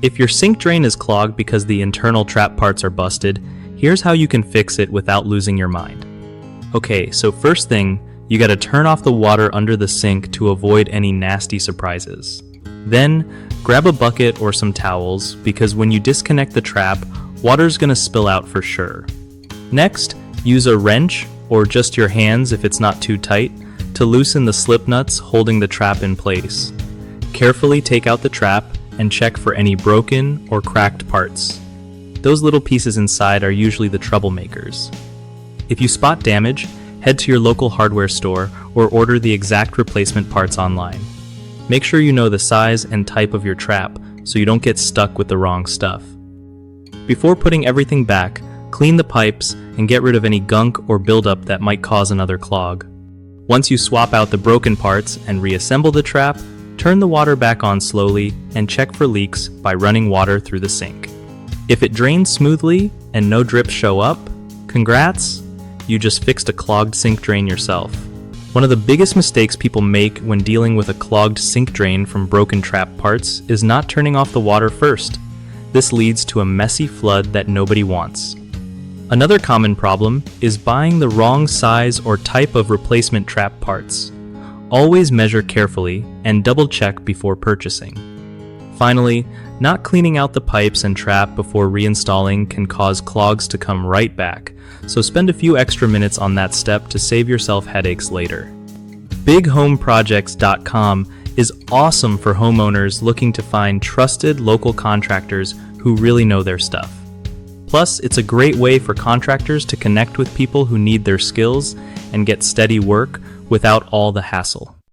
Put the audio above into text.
If your sink drain is clogged because the internal trap parts are busted, here's how you can fix it without losing your mind. Okay, so first thing, you gotta turn off the water under the sink to avoid any nasty surprises. Then, grab a bucket or some towels, because when you disconnect the trap, water's gonna spill out for sure. Next, use a wrench, or just your hands if it's not too tight, to loosen the slip nuts holding the trap in place. Carefully take out the trap and check for any broken or cracked parts. Those little pieces inside are usually the troublemakers. If you spot damage, head to your local hardware store or order the exact replacement parts online. Make sure you know the size and type of your trap so you don't get stuck with the wrong stuff. Before putting everything back, clean the pipes and get rid of any gunk or buildup that might cause another clog. Once you swap out the broken parts and reassemble the trap, turn the water back on slowly and check for leaks by running water through the sink. If it drains smoothly and no drips show up, congrats, you just fixed a clogged sink drain yourself. One of the biggest mistakes people make when dealing with a clogged sink drain from broken trap parts is not turning off the water first. This leads to a messy flood that nobody wants. Another common problem is buying the wrong size or type of replacement trap parts. Always measure carefully and double check before purchasing. Finally, not cleaning out the pipes and trap before reinstalling can cause clogs to come right back, so spend a few extra minutes on that step to save yourself headaches later. BigHomeProjects.com is awesome for homeowners looking to find trusted local contractors who really know their stuff. Plus, it's a great way for contractors to connect with people who need their skills and get steady work without all the hassle.